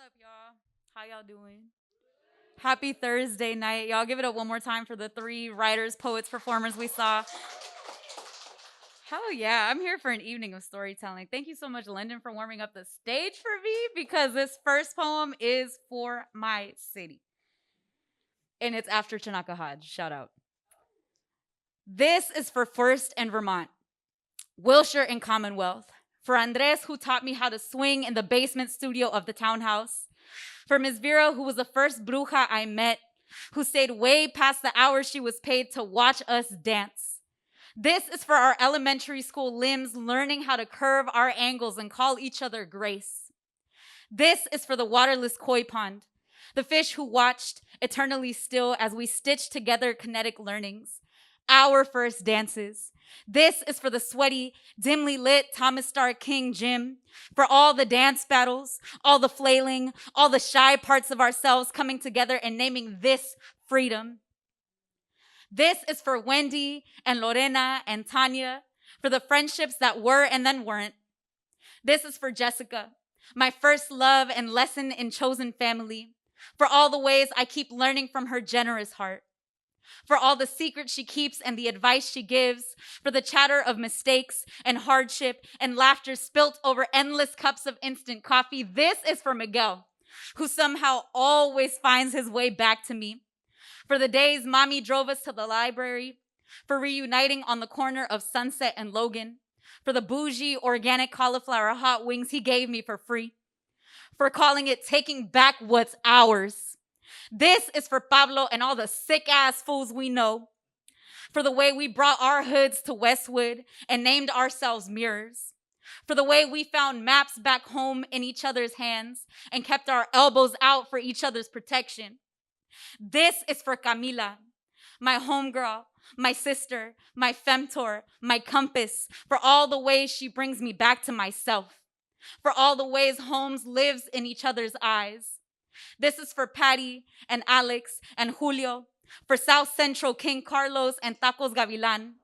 up, y'all? How y'all doing? Happy Thursday night. Y'all give it up one more time for the three writers, poets, performers we saw. Hell yeah, I'm here for an evening of storytelling. Thank you so much, Lyndon, for warming up the stage for me because this first poem is for my city. And it's after Tanaka Hodge. Shout out. This is for First and Vermont, Wilshire and Commonwealth. For Andres, who taught me how to swing in the basement studio of the townhouse. For Ms. Vera, who was the first bruja I met, who stayed way past the hours she was paid to watch us dance. This is for our elementary school limbs learning how to curve our angles and call each other grace. This is for the waterless koi pond, the fish who watched eternally still as we stitched together kinetic learnings, our first dances. This is for the sweaty, dimly lit Thomas Starr King gym, for all the dance battles, all the flailing, all the shy parts of ourselves coming together and naming this freedom. This is for Wendy and Lorena and Tanya, for the friendships that were and then weren't. This is for Jessica, my first love and lesson in chosen family, for all the ways I keep learning from her generous heart, for all the secrets she keeps and the advice she gives, for the chatter of mistakes and hardship and laughter spilt over endless cups of instant coffee. This is for Miguel, who somehow always finds his way back to me, for the days mommy drove us to the library, for reuniting on the corner of Sunset and Logan, for the bougie organic cauliflower hot wings he gave me for free, for calling it taking back what's ours. This is for Pablo and all the sick-ass fools we know, for the way we brought our hoods to Westwood and named ourselves mirrors, for the way we found maps back home in each other's hands and kept our elbows out for each other's protection. This is for Camila, my homegirl, my sister, my femtor, my compass, for all the ways she brings me back to myself, for all the ways Holmes lives in each other's eyes. This is for Patty and Alex and Julio, for South Central King Carlos and Tacos Gavilan,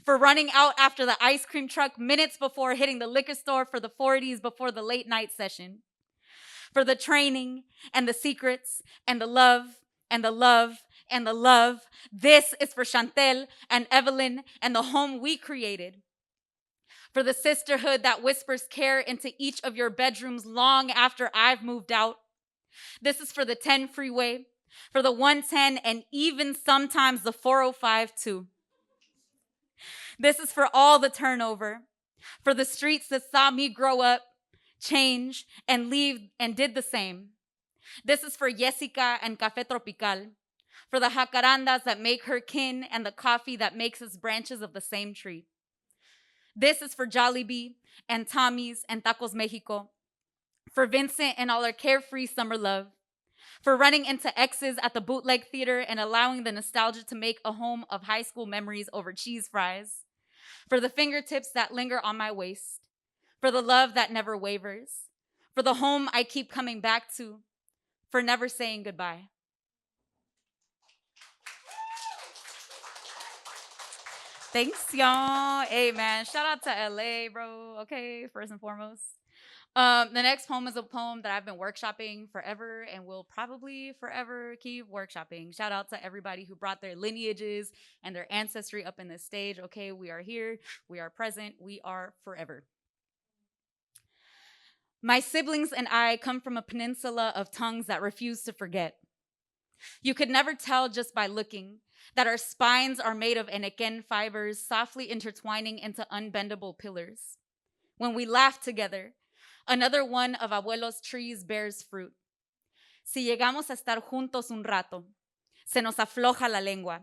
for running out after the ice cream truck minutes before hitting the liquor store for the 40s before the late night session, for the training and the secrets and the love and the love and the love. This is for Chantel and Evelyn and the home we created, for the sisterhood that whispers care into each of your bedrooms long after I've moved out. This is for the 10 freeway, for the 110, and even sometimes the 405 too. This is for all the turnover, for the streets that saw me grow up, change, and leave, and did the same. This is for Jessica and Café Tropical, for the jacarandas that make her kin and the coffee that makes us branches of the same tree. This is for Jollibee and Tommy's and Tacos Mexico, for Vincent and all our carefree summer love, for running into exes at the bootleg theater and allowing the nostalgia to make a home of high school memories over cheese fries, for the fingertips that linger on my waist, for the love that never wavers, for the home I keep coming back to, for never saying goodbye. Thanks, y'all. Hey, man, shout out to LA, bro. Okay, first and foremost. The next poem is a poem that I've been workshopping forever and will probably forever keep workshopping. Shout out to everybody who brought their lineages and their ancestry up in this stage. Okay, we are here, we are present, we are forever. My siblings and I come from a peninsula of tongues that refuse to forget. You could never tell just by looking that our spines are made of enequén fibers softly intertwining into unbendable pillars. When we laugh together, another one of abuelo's trees bears fruit. Si llegamos a estar juntos un rato, se nos afloja la lengua.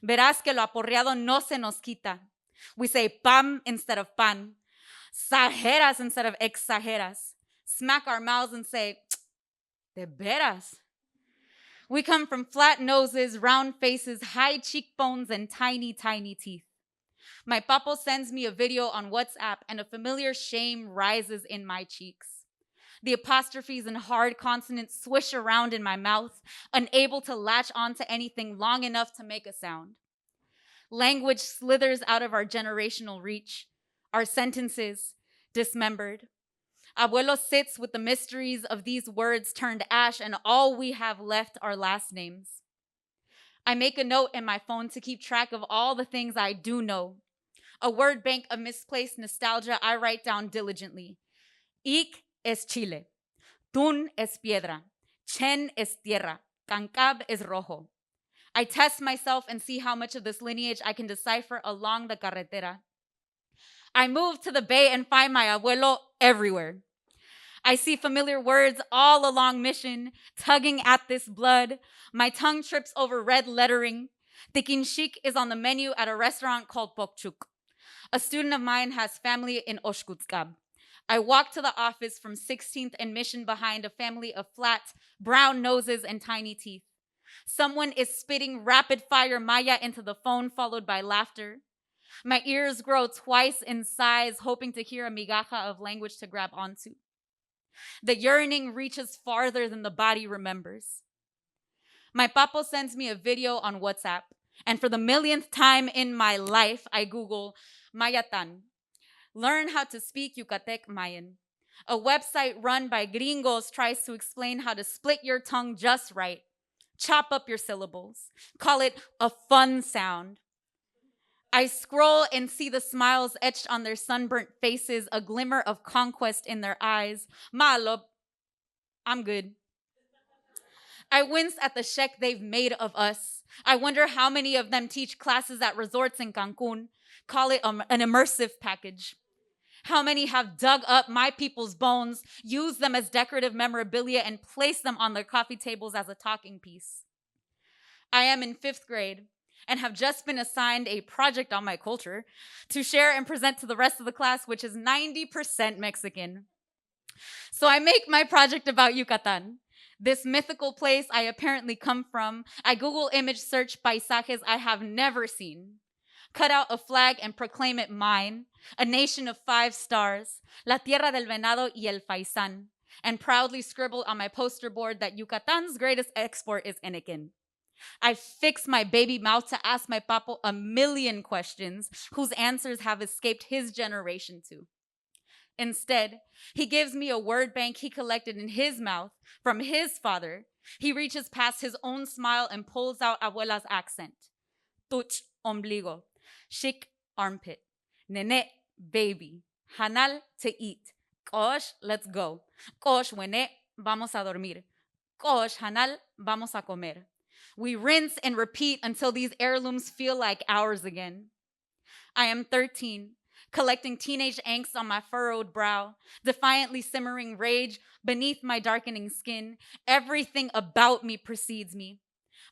Verás que lo aporreado no se nos quita. We say pam instead of pan, exageras instead of exageras. Smack our mouths and say, de veras. We come from flat noses, round faces, high cheekbones, and tiny, tiny teeth. My papo sends me a video on WhatsApp and a familiar shame rises in my cheeks. The apostrophes and hard consonants swish around in my mouth, unable to latch onto anything long enough to make a sound. Language slithers out of our generational reach, our sentences dismembered. Abuelo sits with the mysteries of these words turned ash, and all we have left are last names. I make a note in my phone to keep track of all the things I do know. A word bank of misplaced nostalgia I write down diligently. Ik es Chile. Tun es piedra. Chen es tierra. Cancab es rojo. I test myself and see how much of this lineage I can decipher along the carretera. I move to the bay and find my abuelo everywhere. I see familiar words all along Mission, tugging at this blood. My tongue trips over red lettering. Tikinshik is on the menu at a restaurant called Pokchuk. A student of mine has family in Oshkutskab. I walk to the office from 16th and Mission behind a family of flat, brown noses and tiny teeth. Someone is spitting rapid fire Maya into the phone, followed by laughter. My ears grow twice in size, hoping to hear a migaja of language to grab onto. The yearning reaches farther than the body remembers. My papo sends me a video on WhatsApp, and for the millionth time in my life, I Google Mayatan. Learn how to speak Yucatec Mayan. A website run by gringos tries to explain how to split your tongue just right, chop up your syllables, call it a fun sound. I scroll and see the smiles etched on their sunburnt faces, a glimmer of conquest in their eyes. Malo, I'm good. I wince at the sheck they've made of us. I wonder how many of them teach classes at resorts in Cancun, call it an immersive package. How many have dug up my people's bones, used them as decorative memorabilia, and placed them on their coffee tables as a talking piece? I am in 5th grade and have just been assigned a project on my culture to share and present to the rest of the class, which is 90% Mexican. So I make my project about Yucatan, this mythical place I apparently come from. I Google image search paisajes I have never seen, cut out a flag and proclaim it mine, a nation of 5 stars, la tierra del venado y el faisán, and proudly scribble on my poster board that Yucatan's greatest export is Enikin. I fix my baby mouth to ask my papo a million questions whose answers have escaped his generation too. Instead, he gives me a word bank he collected in his mouth from his father. He reaches past his own smile and pulls out abuela's accent. Tuch, ombligo. Shik, armpit. Nene, baby. Hanal, to eat. Kosh, let's go. Kosh, wene, vamos a dormir. Kosh, hanal, vamos a comer. We rinse and repeat until these heirlooms feel like ours again. I am 13, collecting teenage angst on my furrowed brow, defiantly simmering rage beneath my darkening skin. Everything about me precedes me.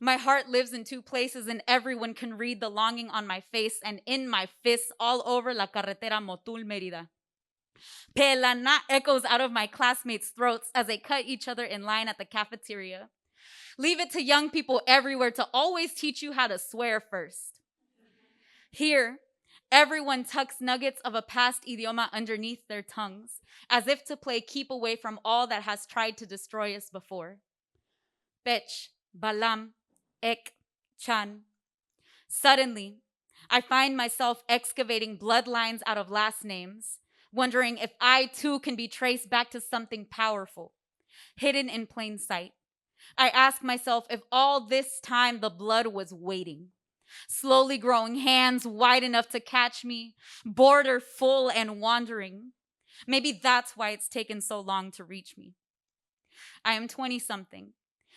My heart lives in 2 places, and everyone can read the longing on my face and in my fists all over La Carretera Motul Merida. Pelana echoes out of my classmates' throats as they cut each other in line at the cafeteria. Leave it to young people everywhere to always teach you how to swear first. Here, everyone tucks nuggets of a past idioma underneath their tongues, as if to play keep away from all that has tried to destroy us before. Pech, Balam, Ek, Chan. Suddenly, I find myself excavating bloodlines out of last names, wondering if I too can be traced back to something powerful, hidden in plain sight. I ask myself if all this time the blood was waiting, slowly growing hands wide enough to catch me, border full and wandering. Maybe that's why it's taken so long to reach me. I am 20-something,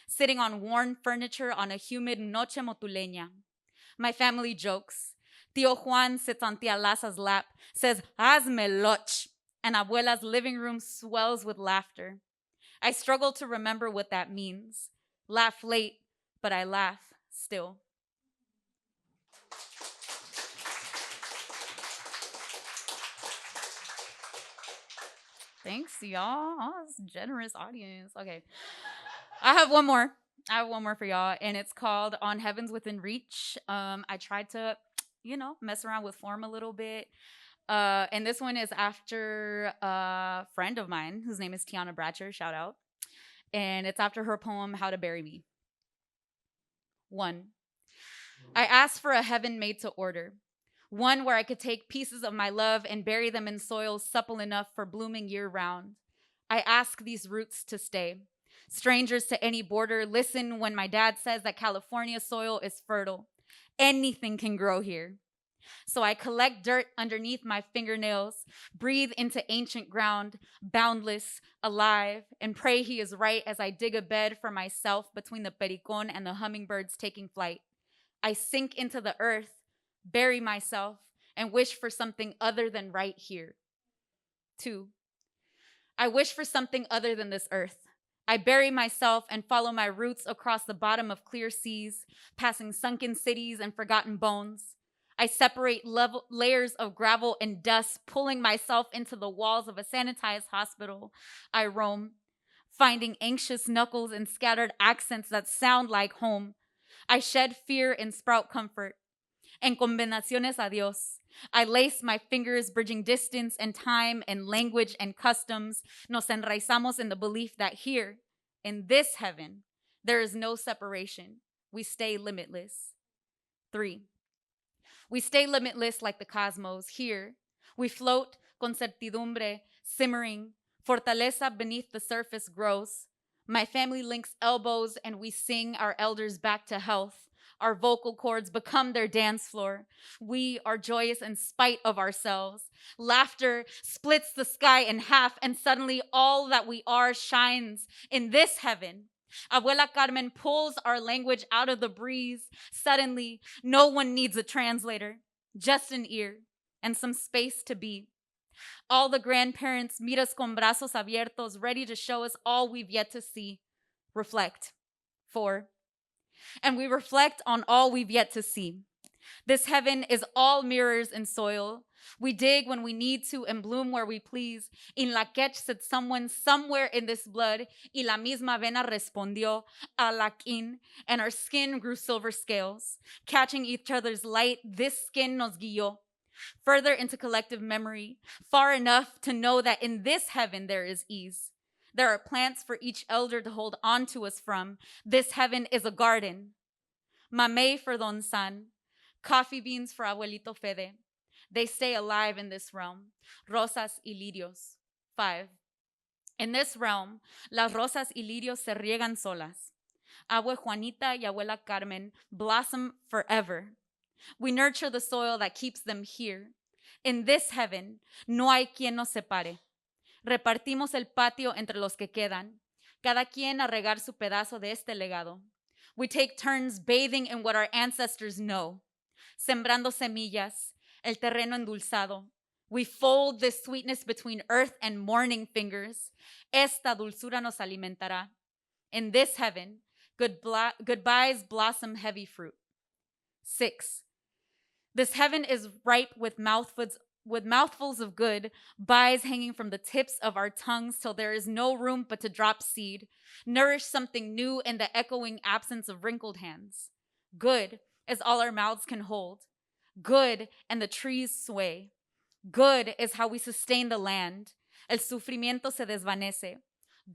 sitting on worn furniture on a humid noche motuleña. My family jokes. Tío Juan sits on Tia Laza's lap, says, hazme loch, and Abuela's living room swells with laughter. I struggle to remember what that means. Laugh late, but I laugh still. Thanks, y'all. Oh, that's a generous audience. Okay. I have one more. For y'all, and it's called On Heavens Within Reach. I tried to, mess around with form a little bit. And this one is after a friend of mine whose name is Tiana Bratcher, shout out. And it's after her poem, How to Bury Me. 1. I asked for a heaven made to order. One where I could take pieces of my love and bury them in soil supple enough for blooming year round. I ask these roots to stay. Strangers to any border, listen when my dad says that California soil is fertile. Anything can grow here. So I collect dirt underneath my fingernails, breathe into ancient ground, boundless, alive, and pray he is right as I dig a bed for myself between the pericon and the hummingbirds taking flight. I sink into the earth, bury myself, and wish for something other than right here. 2. I wish for something other than this earth. I bury myself and follow my roots across the bottom of clear seas, passing sunken cities and forgotten bones. I separate layers of gravel and dust, pulling myself into the walls of a sanitized hospital. I roam, finding anxious knuckles and scattered accents that sound like home. I shed fear and sprout comfort. Encomendaciones a Dios. I lace my fingers, bridging distance and time and language and customs. Nos enraizamos in the belief that here, in this heaven, there is no separation. We stay limitless. 3. We stay limitless like the cosmos. Here, we float con certidumbre, simmering. Fortaleza beneath the surface grows. My family links elbows and we sing our elders back to health. Our vocal cords become their dance floor. We are joyous in spite of ourselves. Laughter splits the sky in half, and suddenly all that we are shines in this heaven. Abuela Carmen pulls our language out of the breeze. Suddenly, no one needs a translator, just an ear and some space to be. All the grandparents meet us con brazos abiertos, ready to show us all we've yet to see. Reflect. 4. And we reflect on all we've yet to see. This heaven is all mirrors and soil. We dig when we need to and bloom where we please. In la quech said someone somewhere in this blood, y la misma vena respondió a la quin, and our skin grew silver scales. Catching each other's light, this skin nos guió. Further into collective memory, far enough to know that in this heaven there is ease. There are plants for each elder to hold on to us from. This heaven is a garden. Mamey for Don San, coffee beans for Abuelito Fede. They stay alive in this realm. Rosas y lirios. 5. In this realm, las rosas y lirios se riegan solas. Abue Juanita y Abuela Carmen blossom forever. We nurture the soil that keeps them here. In this heaven, no hay quien nos separe. Repartimos el patio entre los que quedan, cada quien a regar su pedazo de este legado. We take turns bathing in what our ancestors know, sembrando semillas, el terreno endulzado. We fold this sweetness between earth and morning fingers. Esta dulzura nos alimentará. In this heaven, goodbyes blossom heavy fruit. 6. This heaven is ripe with mouthfuls of good, byes hanging from the tips of our tongues till there is no room but to drop seed, nourish something new in the echoing absence of wrinkled hands. Good is all our mouths can hold. Good and the trees sway. Good is how we sustain the land. El sufrimiento se desvanece.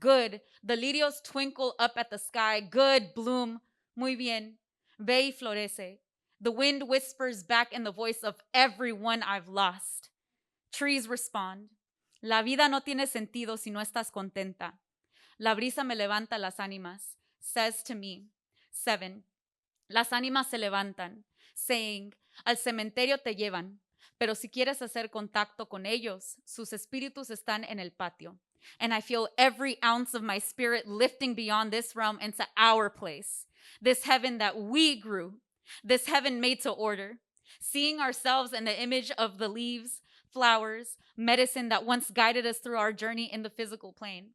Good, the lirios twinkle up at the sky. Good, bloom. Muy bien. Ve y florece. The wind whispers back in the voice of everyone I've lost. Trees respond. La vida no tiene sentido si no estás contenta. La brisa me levanta las ánimas, says to me. 7. Las ánimas se levantan, saying, al cementerio te llevan, pero si quieres hacer contacto con ellos, sus espíritus están en el patio. And I feel every ounce of my spirit lifting beyond this realm into our place, this heaven that we grew, this heaven made to order, seeing ourselves in the image of the leaves, flowers, medicine that once guided us through our journey in the physical plane.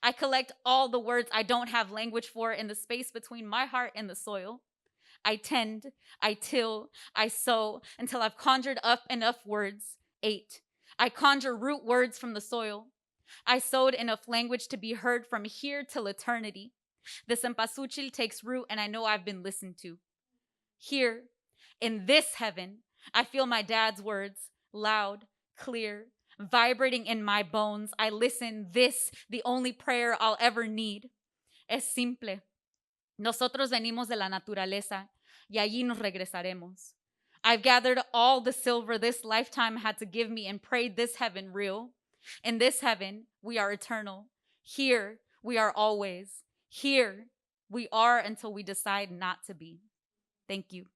I collect all the words I don't have language for in the space between my heart and the soil. I tend, I till, I sow until I've conjured up enough words. 8. I conjure root words from the soil. I sowed enough language to be heard from here till eternity. The cempasúchil takes root and I know I've been listened to. Here, in this heaven, I feel my dad's words, loud, clear, vibrating in my bones. I listen, this, the only prayer I'll ever need. Es simple. Nosotros venimos de la naturaleza y allí nos regresaremos. I've gathered all the silver this lifetime had to give me and prayed this heaven real. In this heaven, we are eternal. Here, we are always. Here, we are until we decide not to be. Thank you.